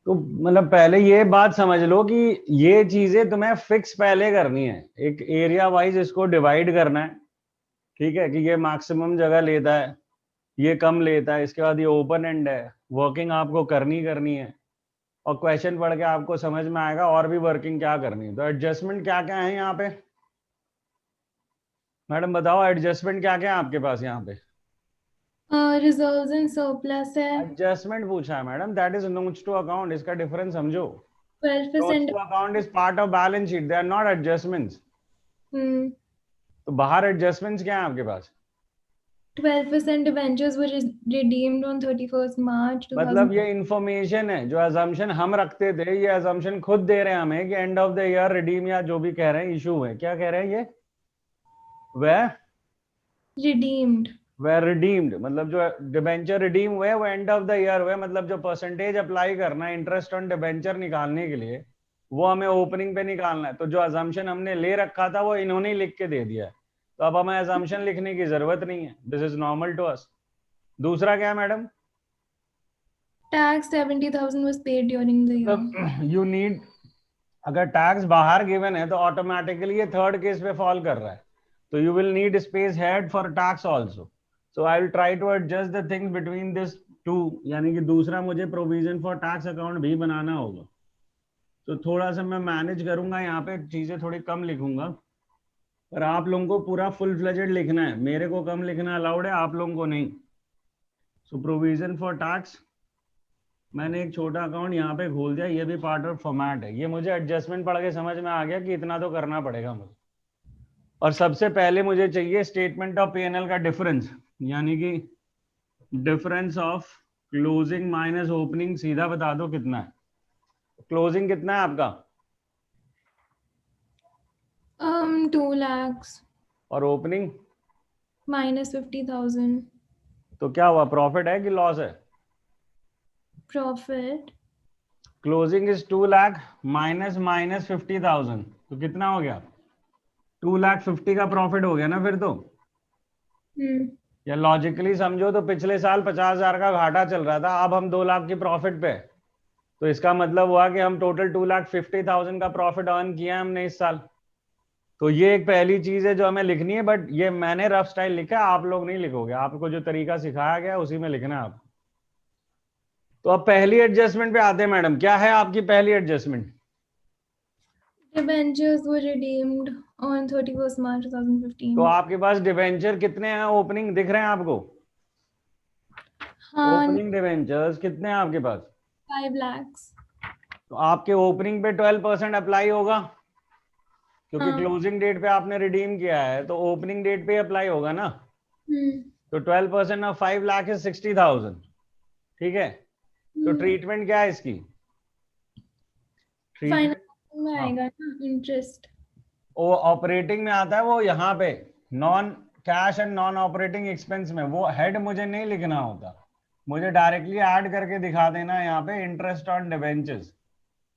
तो मतलब पहले ये बात समझ लो कि ये चीजें तुम्हें फिक्स पहले करनी है, एक एरिया वाइज इसको डिवाइड करना है, ठीक है, कि ये मैक्सिमम जगह लेता है, ये कम लेता है, इसके बाद ये ओपन एंड है, वर्किंग आपको करनी है, और क्वेश्चन पढ़ के आपको समझ में आएगा और भी वर्किंग क्या करनी है। तो एडजस्टमेंट क्या क्या है यहाँ पे मैडम, बताओ एडजस्टमेंट क्या क्या है आपके पास यहाँ पे। रिजर्व्स एंड सरप्लस है। एडजस्टमेंट पूछा है madam, that is notes to account, इसका डिफरेंस समझो। Notes 12%। To account is part of balance sheet, they are not adjustments. तो बाहर एडजस्टमेंट्स क्या है आपके पास? 12% debentures were redeemed on 31st March मतलब 2000। ये इंफॉर्मेशन है, जो एजम्पशन हम रखते थे, ये एजम्पशन खुद दे रहे हैं हमें कि end of the year redeem या जो भी कह रहे हैं इशू है, क्या कह रहे हैं ये, वह Redeemed। रिडीम्ड, मतलब जो डिबेंचर रिडीम हुए वो एंड ऑफ द ईयर हुए, मतलब जो परसेंटेज अप्लाई करना है इंटरेस्ट ऑन डिबेंचर निकालने के लिए, वो हमें ओपनिंग पे निकालना है। तो जो अजम्पशन हमने ले रखा था वो इन्होंने ही लिख के दे दिया है, तो अब हमें अजम्पशन लिखने की जरूरत नहीं है, this is normal to us. दूसरा क्या है madam? Tax 70,000 was paid during the year। मतलब यू नीड, अगर टैक्स बाहर गिवन है तो ऑटोमेटिकली ये थर्ड केस पे फॉल कर रहा है, तो you will need space head for tax also. So I will try to adjust the things between this two, यानी कि दूसरा मुझे प्रोविजन फॉर टैक्स अकाउंट भी बनाना होगा। तो थोड़ा सा मैं मैनेज करूंगा, यहाँ पे चीजें थोड़ी कम लिखूंगा, पर आप लोगों को पूरा फुल फ्लेजेड लिखना है, मेरे को कम लिखना अलाउड है, आप लोगों को नहीं। सो प्रोविजन फॉर टैक्स, मैंने एक छोटा अकाउंट यहाँ पे खोल दिया, ये भी पार्ट ऑफ फॉर्मेट है, ये मुझे एडजस्टमेंट पढ़ के समझ में आ गया कि इतना तो करना पड़ेगा मुझे। और सबसे पहले मुझे चाहिए स्टेटमेंट ऑफ पीएनएल का डिफरेंस, यानी कि difference of closing minus opening, सीधा बता दो कितना है। क्लोजिंग कितना है आपका 2 lakhs और ओपनिंग? minus 50,000 तो क्या हुआ, प्रॉफिट है कि लॉस है? profit। Closing is 2 lakh minus minus 50,000, तो कितना हो गया? 2,50,000 का प्रॉफिट हो गया ना फिर तो। या लॉजिकली समझो तो पिछले साल 50,000 का घाटा चल रहा था, अब हम 2 लाख की प्रॉफिट पे, तो इसका मतलब हुआ कि हम टोटल 2,50,000 का प्रॉफिट अर्न किया हमने इस साल। तो ये एक पहली चीज है जो हमें लिखनी है, बट ये मैंने रफ स्टाइल लिखा है, आप लोग नहीं लिखोगे, आपको जो तरीका सिखाया गया उसी में लिखना है आप। तो अब पहली एडजस्टमेंट पे आते हैं मैडम, क्या है आपकी पहली adjustment? debentures were redeemed on 31st March तो 2015। आपके पास डिवेंचर कितने हैं ओपनिंग दिख रहे हैं आपको? हाँ। ओपनिंग डिवेंचर्स कितने हैं आपके पास? 5 lakhs। तो आपके ओपनिंग पे 12% अप्लाई होगा, क्योंकि हाँ। क्लोजिंग डेट पे आपने रिडीम किया है, तो ओपनिंग डेट पे अप्लाई होगा ना। तो 12% ऑफ 5 लाख इज 60,000, ठीक है। तो ट्रीटमेंट क्या है इसकी? ट्रीटमेंट, फाइनेंस में हाँ, आएगा ना इंटरेस्ट। वो ऑपरेटिंग में आता है, वो यहाँ पे non cash and non operating expense में, वो हेड मुझे नहीं लिखना होता, मुझे डायरेक्टली ऐड करके दिखा देना है यहाँ पे इंटरेस्ट ऑन डिवेंचर्स,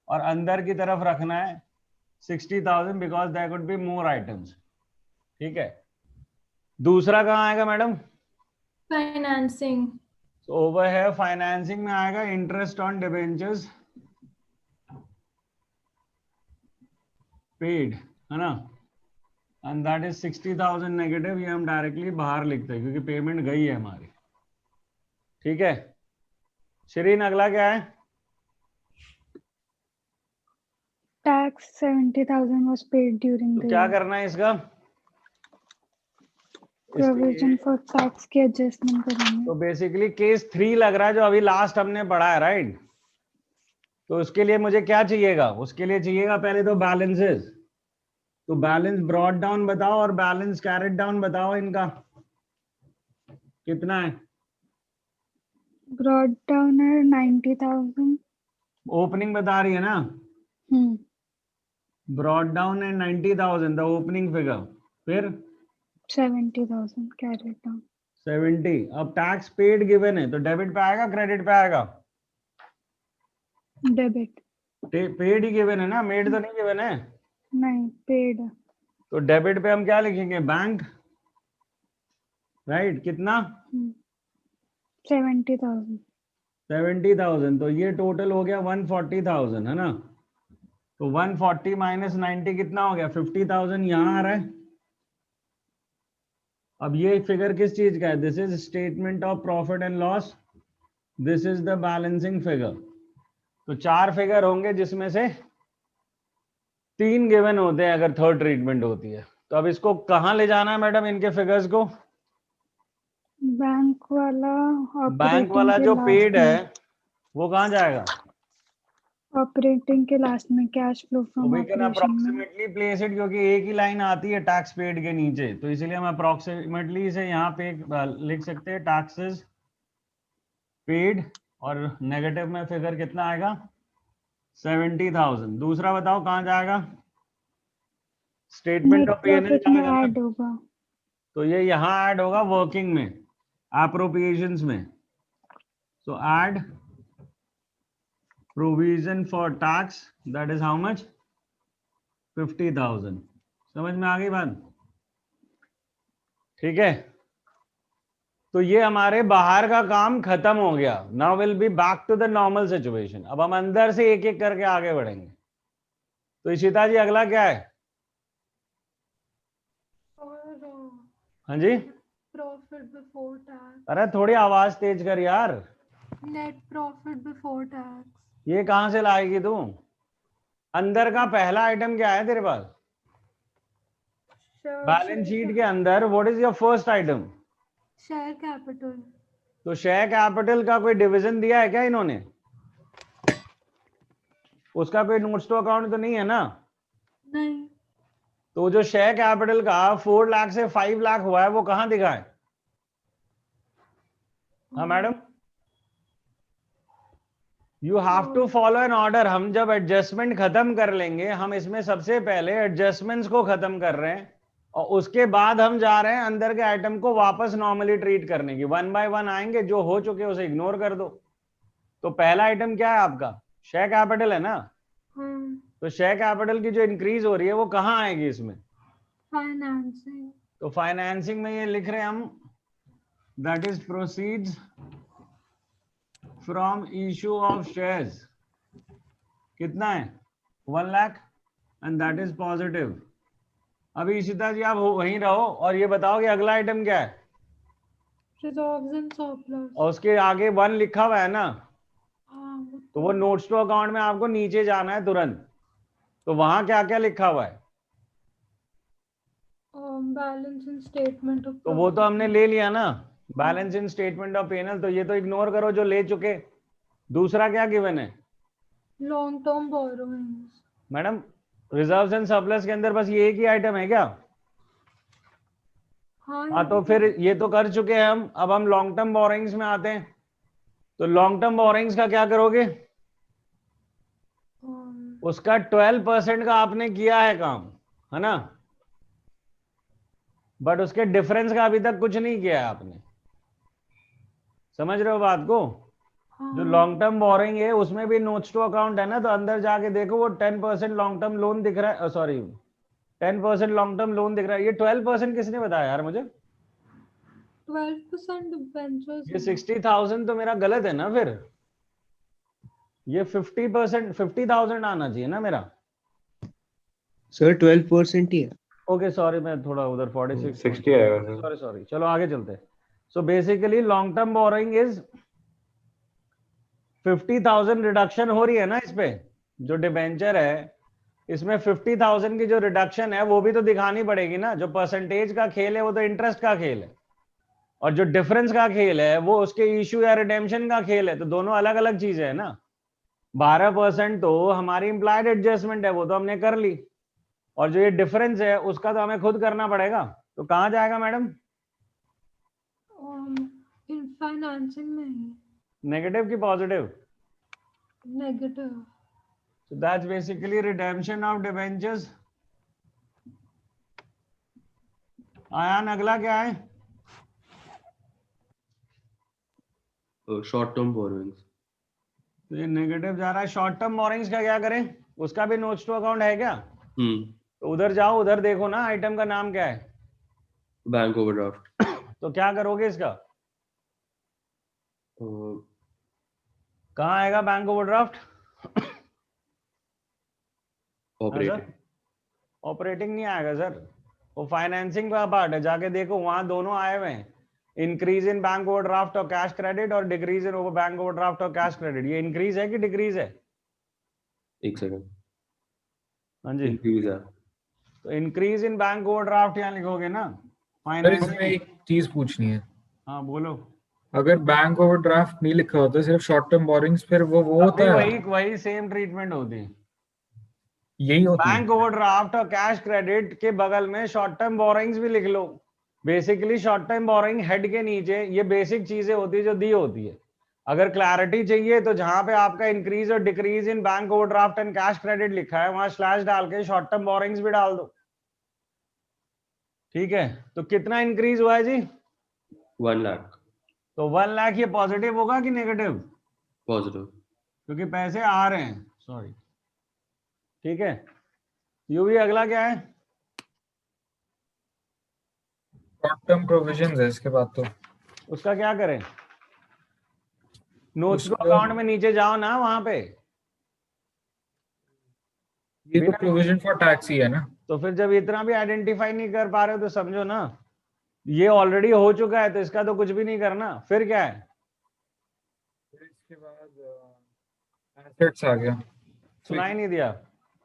और अंदर की तरफ रखना है 60,000 because there could be more items, ठीक है। दूसरा कहाँ आएगा मैडम? फाइनेंसिंग। तो ओवर है फाइनेंसिंग में आएगा इंटरेस्ट ऑन डिवेंचर्स पेड, है ना, एंड दैट इज 60,000 नेगेटिव, ये हम डायरेक्टली बाहर लिखते हैं क्योंकि पेमेंट गई है हमारी, ठीक है। श्रीन अगला क्या है? Tax 70,000 was paid during तो the क्या year. करना है इसका? Provision for tax की adjustment करेंगे. तो बेसिकली केस 3 लग रहा है जो अभी लास्ट हमने पढ़ा है, राइट। तो उसके लिए मुझे क्या चाहिएगा, उसके लिए चाहिएगा पहले तो बैलेंसेस, तो बैलेंस ब्रॉड डाउन बताओ और बैलेंस कैरेट डाउन बताओ, इनका कितना है? Brought down है 90,000. ओपनिंग बता रही है ना, ब्रॉड डाउन है 90,000 द ओपनिंग फिगर, फिर 70,000 carried down. 70। अब टैक्स पेड गिवन है, तो डेबिट पे आएगा क्रेडिट पे आएगा? Debit. पेड ही गिवन है ना, मेड तो नहीं गिवन है। नहीं, paid. तो डेबिट पे हम क्या लिखेंगे, बैंक, राइट, कितना? 70,000. 70,000, तो ये टोटल हो गया 140,000 है ना। तो 140 माइनस 90 कितना हो गया? 50,000 यहाँ आ रहा है। अब ये फिगर किस चीज का है? This is statement of profit and loss, this is the balancing figure. तो 4 फिगर होंगे जिसमें से 3 गिवन होते हैं अगर थर्ड ट्रीटमेंट होती है। तो अब इसको कहाँ ले जाना है मैडम, इनके फिगर्स को? बैंक वाला बैंक ऑपरेटिंग वाला के जो लास्ट पेड में, है वो कहाँ जाएगा? ऑपरेटिंग के लास्ट में, cash flow from we can operation में। अप्रोक्सीमेटली प्लेस इट, क्योंकि एक ही लाइन आती है टैक्स पेड के नीचे, तो इसलिए हम अप्रोक्सीमेटली इसे यहाँ पे लिख सकते हैं, टैक्सेस पेड, और नेगेटिव में फिगर कितना आएगा? 70,000। दूसरा बताओ कहाँ जाएगा? Statement net of P&L profit में जाएगा ना, ऐड होगा। तो ये यहाँ ऐड होगा वर्किंग में, एप्रोप्रिएशंस में। सो add provision for tax, that is how much? 50,000। समझ में आ गई बात? ठीक है, तो ये हमारे बाहर का काम खत्म हो गया। Now will be back to the normal situation. अब हम अंदर से एक एक करके आगे बढ़ेंगे। तो इशिता जी अगला क्या है? हाँ जी, प्रॉफिट बिफोर टैक्स, अरे थोड़ी आवाज तेज कर यार। नेट प्रॉफिट बिफोर टैक्स, ये कहां से लाएगी तू? अंदर का पहला आइटम क्या है तेरे पास? बैलेंस शीट के अंदर what is your first item? Share capital. तो शेयर कैपिटल का कोई डिवीजन दिया है क्या इन्होंने? उसका कोई नोट्स टू अकाउंट तो नहीं है ना? नहीं, तो जो शेयर कैपिटल का 4 लाख से 5 लाख हुआ है वो कहां दिखा है? हाँ madam, you have to follow an order. हम जब एडजस्टमेंट खत्म कर लेंगे, हम इसमें सबसे पहले एडजस्टमेंट्स को खत्म कर रहे हैं और उसके बाद हम जा रहे हैं अंदर के आइटम को वापस नॉर्मली ट्रीट करने की। 1 बाय 1 आएंगे, जो हो चुके उसे इग्नोर कर दो। तो पहला आइटम क्या है आपका? शेयर कैपिटल है ना। तो शेयर कैपिटल की जो इंक्रीज हो रही है वो कहाँ आएगी इसमें? फाइनेंसिंग। तो फाइनेंसिंग में ये लिख रहे हैं हम, that is proceeds from issue of shares. कितना है? 1 lakh, and that is positive. अभी इशिता जी आप वहीं रहो और ये बताओ कि अगला आइटम क्या है? Reserves and surplus. और उसके आगे 1 लिखा हुआ है ना, हाँ, तो वो नोट्स टू अकाउंट में आपको नीचे जाना है तुरंत। तो वहां क्या क्या लिखा हुआ है? बैलेंस इन स्टेटमेंट ऑफ, तो वो तो हमने ले लिया ना, balance in statement of P&L, तो ये तो इग्नोर करो जो ले चुके। दूसरा क्या गिवन है long term borrowings. Madam? Reserves and surplus के अंदर बस ये एक ही आइटम है क्या? हाँ, तो फिर ये तो कर चुके हैं हम। अब हम लॉन्ग टर्म बोरोइंग्स में आते हैं। तो लॉन्ग टर्म बोरोइंग्स का क्या करोगे? उसका 12% का आपने किया है काम, है ना, बट उसके डिफरेंस का अभी तक कुछ नहीं किया है आपने। समझ रहे हो बात को? जो लॉन्ग टर्म बोरिंग है उसमें भी नोट्स टू अकाउंट है ना, तो अंदर जाके देखो वो 10% लॉन्ग टर्म लोन दिख रहा है, सॉरी 10% लॉन्ग टर्म लोन दिख रहा है। ये 12% किसने बताया यार मुझे? 12% डिबेंचर्स। ये 60,000 तो मेरा गलत है ना फिर। ये 50%, 50,000 आना चाहिए ना मेरा। सर 12% ही है। ओके सॉरी, मैं थोड़ा उधर 46 60 आएगा सर। सॉरी। चलो आगे चलते हैं। So basically long term borrowing is 50,000 reduction हो रही है ना इस पे। जो डिबेंचर है इसमें 50,000 की जो रिडक्शन है वो भी तो दिखानी पड़ेगी ना। जो परसेंटेज का खेल है वो तो इंटरेस्ट का खेल है, और जो डिफरेंस का खेल है वो उसके इशू या रिडेम्पशन का खेल है। तो दोनों अलग अलग चीजें है ना। 12% तो हमारी इम्प्लाइड एडजस्टमेंट है, वो तो हमने कर ली, और जो ये डिफरेंस है उसका तो हमें खुद करना पड़ेगा। तो कहाँ जाएगा मैडम? इन फाइनेंसिंग में ही। नेगेटिव की positive? Negative. So that's basically redemption of debentures. Aayan अगला क्या है? Short term borrowings. तो ये नेगेटिव जा रहा है। शॉर्ट टर्म बोरिंग्स का क्या करें? उसका भी नोट्स टू अकाउंट है क्या? तो उधर जाओ, उधर देखो ना, आइटम का नाम क्या है? Bank overdraft. तो क्या करोगे इसका? कहाँ आएगा बैंक ओवरड्राफ्ट? ऑपरेटिंग। ऑपरेटिंग नहीं आएगा सर, वो फाइनेंसिंग का पार्ट है, जाके देखो वहां दोनों आए हुए हैं, इंक्रीज इन बैंक ओवरड्राफ्ट और कैश क्रेडिट और डिक्रीज इन बैंक ओवरड्राफ्ट और कैश क्रेडिट। ये इंक्रीज है कि डिक्रीज है? एक सेकंड, हाँ जी, इंक्रीज है। तो इंक्रीज इन बैंक ओवरड्राफ्ट यहाँ लिखोगे ना सर इसमें फाइनेंसिंग। एक चीज पूछनी है, हाँ बोलो। अगर बैंक ओवरड्राफ्ट नहीं लिखा होता सिर्फ शॉर्ट टर्म बोरिंग्स, फिर वो अभी होता है, वही सेम ट्रीटमेंट होती है। यही होती है। बैंक ओवरड्राफ्ट और कैश क्रेडिट के बगल में शॉर्ट टर्म बोरिंग्स भी लिख लो। Basically short term borrowing head के नीचे ये बेसिक चीजें होती है जो दी होती है। अगर क्लैरिटी चाहिए तो जहां पे आपका इंक्रीज और decrease in bank overdraft and cash credit लिखा है वहां स्लैश डाल के शॉर्ट टर्म बोरिंग्स भी डाल दो। ठीक है, तो कितना इंक्रीज हुआ है जी? 1 लाख। तो 1 लाख ये पॉजिटिव होगा कि नेगेटिव? पॉजिटिव। क्योंकि पैसे आ रहे हैं, सॉरी। ठीक है, यूवी अगला क्या है? शॉर्ट टर्म प्रोविजंस है इसके बाद तो। उसका क्या करें? नोट्स टू उसको- अकाउंट में नीचे जाओ ना, वहां पे। ये तो प्रोविजन फॉर टैक्स ही है ना। तो फिर जब इतना भी आइडेंटिफाई नहीं कर पा रहे हो तो समझो ना ये ऑलरेडी हो चुका है, तो इसका तो कुछ भी नहीं करना। फिर क्या है? फिर इसके बाद एसेट्स आ गया। सुनाई नहीं दिया।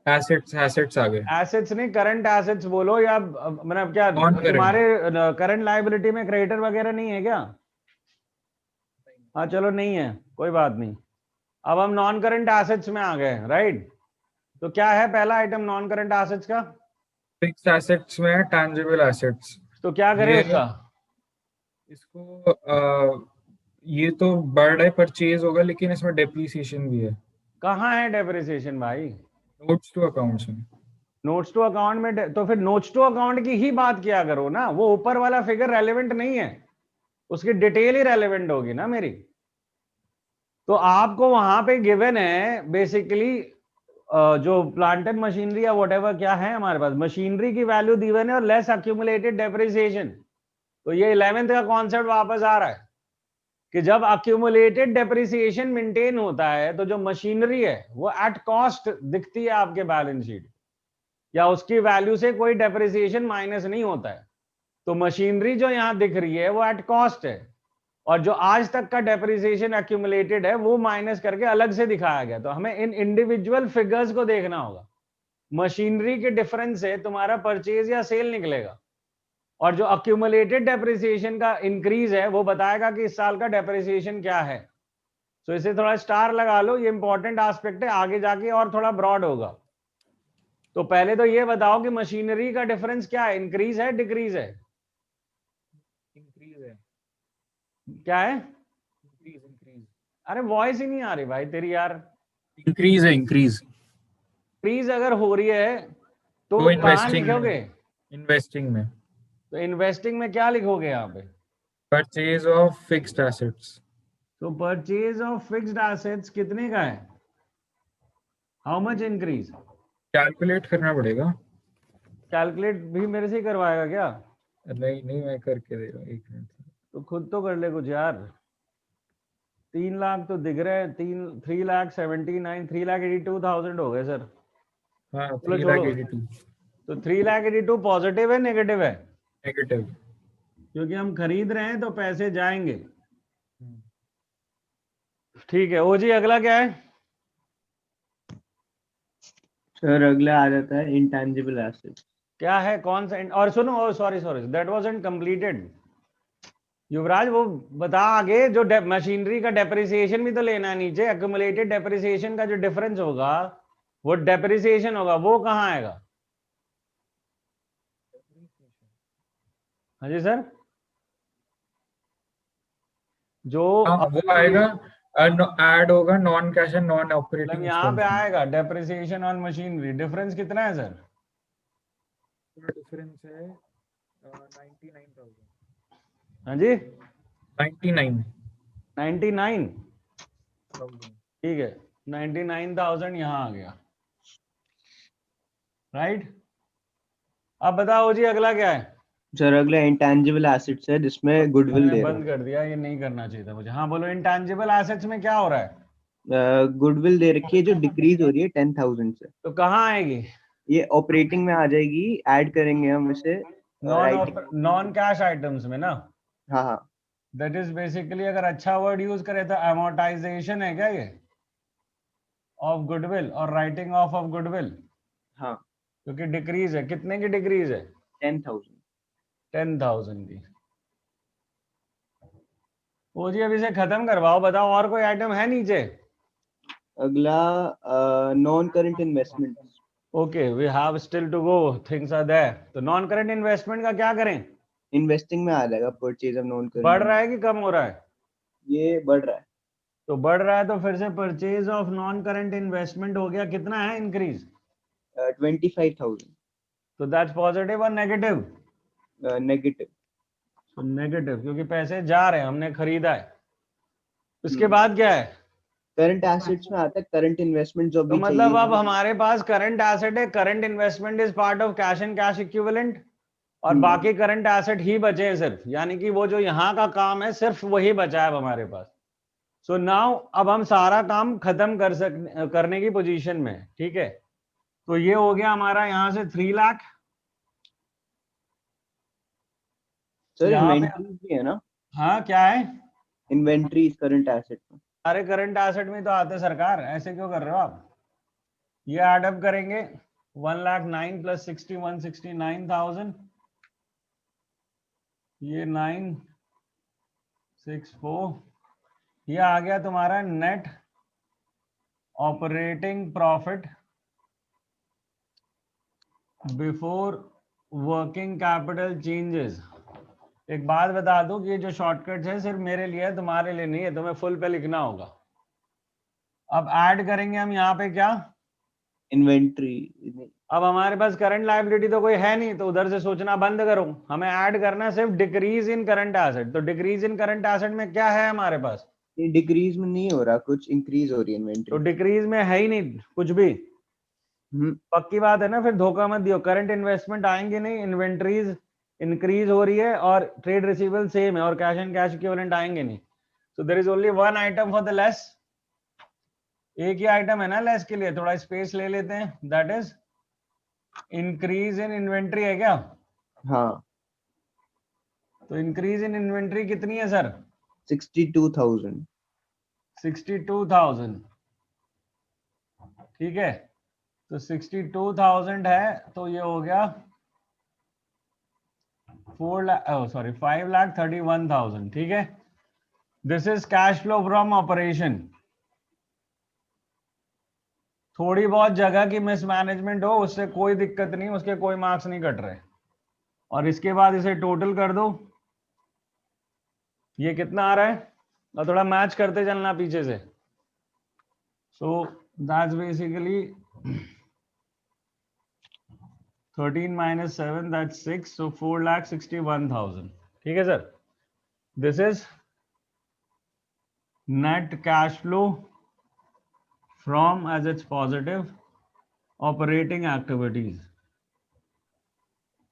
एसेट्स आ गए। एसेट्स नहीं, करंट एसेट्स बोलो, या मतलब क्या Non-current। तुम्हारे करंट लायबिलिटी में क्रेडिटर वगैरह नहीं है क्या? हाँ चलो नहीं है, कोई बात नहीं। अब हम नॉन करंट एसेट्स में आ गए, राइट? तो क्या है पहला आइटम नॉन करंट एसेट्स का? फिक्स्ड एसेट्स में टैंजिबल एसेट्स। तो क्या करें ये- उसका? इसको ये तो बढ़ है, परचेज होगा, लेकिन इसमें डेप्रिसिएशन भी है। कहाँ है डेप्रिसिएशन भाई? नोट्स टू अकाउंट्स में। नोट्स टू अकाउंट में तो फिर नोट्स टू अकाउंट की ही बात किया करो ना, वो ऊपर वाला फिगर रेलेवेंट नहीं है, उसकी डिटेल ही रेलेवेंट होगी ना मेरी। तो आपको वहां पे गिवन है बेसिकली जो प्लांट एंड मशीनरी या व्हाटएवर क्या है हमारे पास, मशीनरी की वैल्यू गिवन है और लेस अक्यूमुलेटेड डेप्रिसिएशन। तो ये 11th का कॉन्सेप्ट वापस आ रहा है कि जब अक्यूमुलेटेड डेप्रिसिएशन मेंटेन होता है तो जो मशीनरी है वो एट कॉस्ट दिखती है आपके बैलेंस शीट, या उसकी वैल्यू से कोई डेप्रिसिएशन माइनस नहीं होता है। तो मशीनरी जो यहां दिख रही है वो एट कॉस्ट है, और जो आज तक का डेप्रिसिएशन एक्यूमुलेटेड है वो माइनस करके अलग से दिखाया गया। तो हमें इन इंडिविजुअल फिगर्स को देखना होगा। मशीनरी के डिफरेंस से तुम्हारा परचेज या सेल निकलेगा, और जो अक्यूमुलेटेड डेप्रिसिएशन का इंक्रीज है वो बताएगा कि इस साल का डेप्रिसिएशन क्या है। तो इसे थोड़ा स्टार लगा लो, ये इंपॉर्टेंट एस्पेक्ट है, आगे जाके और थोड़ा ब्रॉड होगा। तो पहले तो ये बताओ कि मशीनरी का डिफरेंस क्या है, इंक्रीज है डिक्रीज है? इंक्रीज है। क्या है? इंक्रीज। अरे वॉइस ही नहीं आ रही भाई तेरी यार। इंक्रीज है, इंक्रीज। इंक्रीज अगर हो रही है तो तो कहाँ इन्वेस्टिंग लिखोगे? इन्वेस्टिंग में तो इन्वेस्टिंग में क्या लिखोगे यहाँ पे? Purchase of fixed assets. तो परचेज ऑफ फिक्स्ड एसेट्स कितने का है? How much increase? कैलकुलेट करना पड़ेगा। कैलकुलेट भी मेरे से ही करवाएगा क्या? नहीं मैं करके दे रहा हूँ, 1 मिनट। तो खुद तो कर ले कुछ यार। 3 लाख तो दिख रहे हैं, 3,79,3,82,000 हो गए सर। हाँ, चलो 3,82,000 तो 3,82,000 पॉजिटिव है नेगेटिव है? नेगेटिव। क्योंकि हम खरीद रहे हैं तो पैसे जाएंगे। ठीक है, ओ जी अगला क्या है? सर अगला आ जाता है इंटेंजिबल एसेट्स। क्या है, कौन सा? और सुनो, सॉरी दैट वाजंट कंप्लीटेड। युवराज वो बता आगे, जो मशीनरी का डेप्रिसिएशन भी तो लेना है नीचे। एक्यूमुलेटेड डेप्रिसिएशन का जो डिफरेंस होगा वो डेप्रिसिएशन होगा, वो कहाँ आएगा? हाँ जी सर, जो वो आएगा, ऐड होगा non cash and non operating. यहाँ पे आएगा डेप्रिसिएशन ऑन मशीनरी। डिफरेंस कितना है सर? डिफरेंस है 99,000। हाँ जी 99,000। ठीक है, 99,000 यहाँ आ गया, राइट? अब बताओ जी अगला क्या है? सर अगला इंटेंजिबल एसेट्स है जिसमें गुडविल मैंने दे रहा बंद कर दिया, ये नहीं करना चाहिए था मुझे। हाँ बोलो, इंटेंजिबल एसेट्स में क्या हो रहा है? गुडविल दे रखी है जो डिक्रीज हो रही है 10,000 से, तो कहाँ आएगी? ये ऑपरेटिंग में आ जाएगी, ऐड करेंगे हम इसे राइटिंग। नॉन कैश आइटम्स में ना? हाँ हाँ दैट इज बेसिकली, अगर अच्छा वर्ड यूज करे तो amortization है क्या ये ऑफ गुडविल, और राइटिंग ऑफ गुडविल, हाँ क्योंकि डिक्रीज है। कितने की डिक्रीज है? 10,000। 10,000 की। वो जी अब इसे खत्म करवाओ, बताओ और कोई आइटम है नीचे? अगला non current investment. Okay, we have still to go, things are there. तो नॉन करंट इन्वेस्टमेंट का क्या करें? इन्वेस्टिंग में आ जाएगा, परचेज ऑफ नॉन करंट। बढ़ रहा है कि कम हो रहा है? ये बढ़ रहा है। तो बढ़ रहा है तो फिर से purchase of non current investment हो गया, कितना है इंक्रीज? 25,000 तो दैट्स पॉजिटिव और नेगेटिव? नेगेटिव। तो नेगेटिव, क्योंकि पैसे जा रहे हैं, हमने खरीदा है। उसके बाद क्या है? करंट एसेट्स में आता है करंट इन्वेस्टमेंट जो तो भी मतलब चाहिए। अब हमारे पास करंट एसेट है, current investment is part of cash and cash equivalent, और बाकी करंट एसेट ही बचे हैं सिर्फ, यानी कि वो जो यहाँ का काम है सिर्फ वही बचा है अब हमारे पास। सो नाउ अब हम सारा काम खत्म करने की पोजीशन में है, ठीक है? तो ये हो गया हमारा यहाँ से 3 लाख। सर यहाँ पे इन्वेंट्री भी है ना? हाँ, क्या है? इन्वेंट्री करंट एसेट में। सारे करंट एसेट में तो आते सरकार, ऐसे क्यों कर रहे हो आप? ये एडअप करेंगे 1,09,000 प्लस 169,000, ये 964, ये आ गया तुम्हारा net operating profit before working capital changes. एक बात बता दूं कि ये जो शॉर्टकट है सिर्फ मेरे लिए है, तुम्हारे लिए नहीं है, तुम्हें फुल पे लिखना होगा। अब ऐड करेंगे हम यहाँ पे क्या? इन्वेंट्री। अब हमारे पास करंट लायबिलिटी तो कोई है नहीं, तो उधर से सोचना बंद करो, हमें ऐड करना है सिर्फ डिक्रीज इन करंट एसेट। तो डिक्रीज इन करंट एसेट में क्या है हमारे पास? ये डिक्रीज में नहीं हो रहा, कुछ इंक्रीज हो रही है तो इन्वेंट्री। डिक्रीज में है ही नहीं कुछ भी। पक्की बात है ना? फिर धोखा मत दियो, करंट इन्वेस्टमेंट आएंगे नहीं, इन्वेंट्रीज इंक्रीज हो रही है और ट्रेड रिसीवेबल सेम है, और कैश एंड कैश इक्विवेलेंट आएंगे नहीं। So there is only one item for the less. एक ही आइटम है ना लेस के लिए, थोड़ा स्पेस ले लेते हैं, that is increase in inventory है क्या? हाँ तो इंक्रीज इन इन्वेंट्री कितनी है सर? 62,000। 62,000, ठीक है? तो 62,000 है, तो ये हो गया 5,31,000, ठीक है? This is cash flow from operation. थोड़ी बहुत जगह की मिसमैनेजमेंट हो उससे कोई दिक्कत नहीं, उसके कोई मार्क्स नहीं कट रहे। और इसके बाद इसे टोटल कर दो, ये कितना आ रहा है, और थोड़ा मैच करते चलना पीछे से। So that's basically 13 minus 7, that's 6, so 4,61,000, ठीक है sir? This is net cash flow from, as it's positive, operating activities.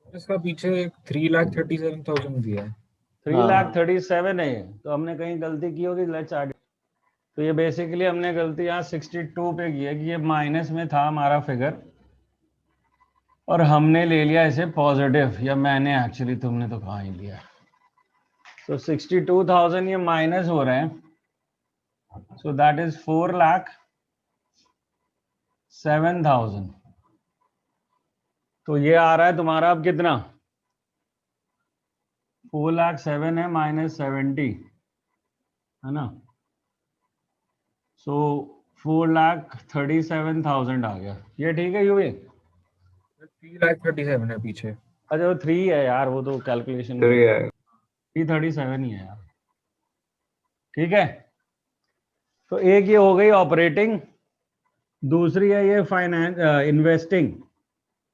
इसका पीछे 3,37,000 दिया है। 3,37,000 है ये, तो हमने कहीं गलती की होगी, लेट्स ऐड। तो ये बेसिकली हमने गलती यहाँ 62 पे की है कि ये माइनस में था हमारा फिगर, और हमने ले लिया इसे पॉजिटिव, या मैंने एक्चुअली, तुमने तो कहाँ ही लिया। तो 62,000 ये माइनस हो रहे हैं, सो दैट इज 4,07,000। तो ये आ रहा है तुम्हारा अब कितना? 4,07,000 है माइनस 70, है ना? सो 4,37,000 आ गया, ये ठीक है यूवी? 3,37,000 है पीछे। अच्छा वो 3 है यार, वो तो कैलकुलेशन 337 ही है यार, ठीक है? तो एक ये हो गई ऑपरेटिंग, दूसरी है ये फाइनेंस इन्वेस्टिंग।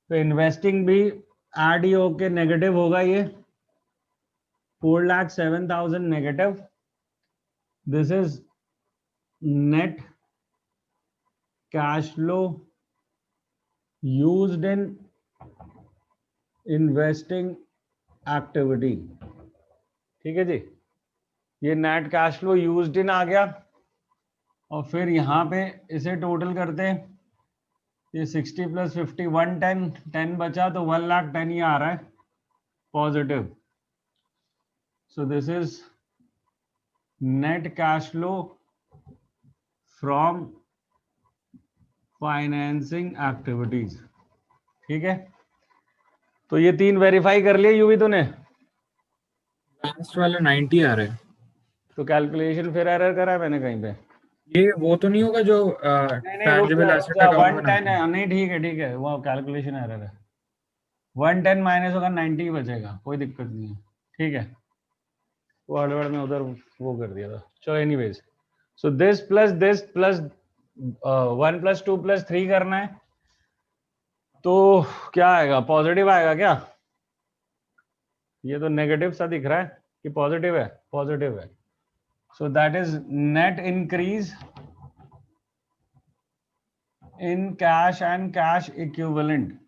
तो इन्वेस्टिंग भी ऐड ही होके नेगेटिव होगा, ये 4,07,000 negative. This is net cash flow used in investing activity, ठीक है जी? ये net cash flow used in आ गया, और फिर यहाँ पे इसे टोटल करते हैं, ये 60 प्लस 50 110, 10 बचा तो 1,10,000 ही आ रहा है positive. So this is net cash flow from financing activities. ठीक है, तो ये 3 वेरीफाई कर लिए यूवी तूने. लास्ट वाला 90 आ रहा है. तो कैलकुलेशन फिर एरर करा है मैंने कहीं पे. ये वो तो नहीं होगा जो टैंजिबल एसेट अकाउंट 110 है. नहीं ठीक है वो कैलकुलेशन एरर है. 110 माइनस होगा 90 बचेगा, कोई दिक्कत नहीं है. ठीक है, वो हड़बड़ में उधर वो कर दिया था. चलो anyways, so this plus 1 plus 2 plus 3 करना है. तो क्या आएगा, पॉजिटिव आएगा क्या? ये तो नेगेटिव सा दिख रहा है कि पॉजिटिव है? पॉजिटिव है. So that is net increase in cash and cash equivalent.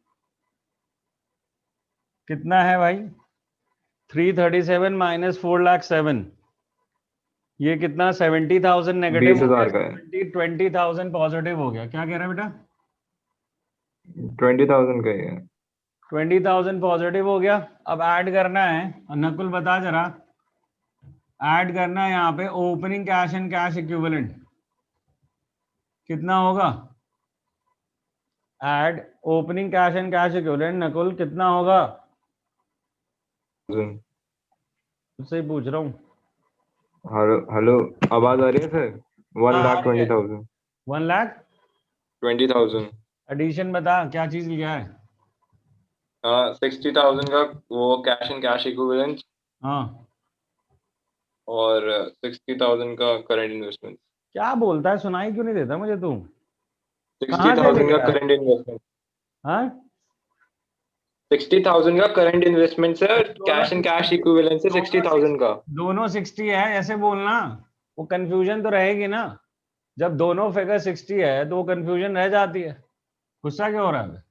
कितना है भाई? 337 माइनस 4,07,000. ये कितना? 70,000 नेगेटिव. 20,000 का है. 20,000 पॉजिटिव हो गया. क्या कह रहा है बेटा? 20,000 का ही है. 20,000 पॉजिटिव हो गया. अब ऐड करना है, नकुल बता जरा, ऐड करना है यहाँ पे opening cash and cash equivalent. कितना होगा? Add opening cash and cash equivalent. Nakul कितना होगा? उससे ही पूछ रहा हूँ. हेलो, आवाज आ रही है सर? 1,20,000. 1,20,000. 20,000. एडिशन बता, क्या चीज लिया है? 60,000 का वो कैश एंड कैश इक्विवेलेंट हाँ, और 60,000 का करंट इन्वेस्टमेंट. क्या बोलता है, सुनाई क्यों नहीं देता मुझे तू? 60,000 का लिखा है? Current investment. हाँ, 60,000 का current investment sir. Cash and cash equivalent से 60,000 का. दोनों 60 है ऐसे बोलना, वो कंफ्यूजन तो रहेगी ना. जब दोनों फिगर 60 है तो वो कंफ्यूजन रह जाती है. गुस्सा क्यों हो रहा है?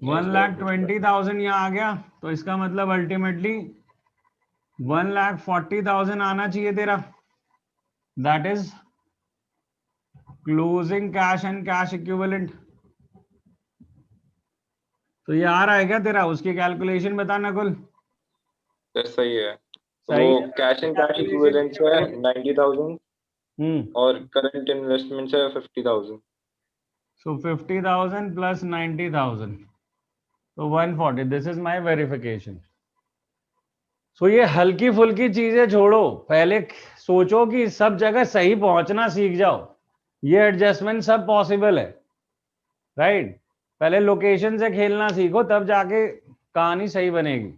1,20,000 यहाँ आ गया, तो इसका मतलब अल्टीमेटली 1,40,000 आना चाहिए तेरा. That is closing cash and cash equivalent. तो ये आ रहा है क्या तेरा? उसकी कैलकुलेशन बता नकुल. सर सही है. सही वो है. कैश एंड कैश इक्विवेलेंट है 90,000 हम्म. और करंट इन्वेस्टमेंट है 50,000. So 50,000 plus 90,000. So 140. This is my verification. So ये हल्की फुल्की चीजें छोड़ो, पहले सोचो कि सब जगह सही पहुंचना सीख जाओ. ये एडजस्टमेंट सब पॉसिबल है, राइट? पहले लोकेशन से खेलना सीखो, तब जाके कहानी सही बनेगी.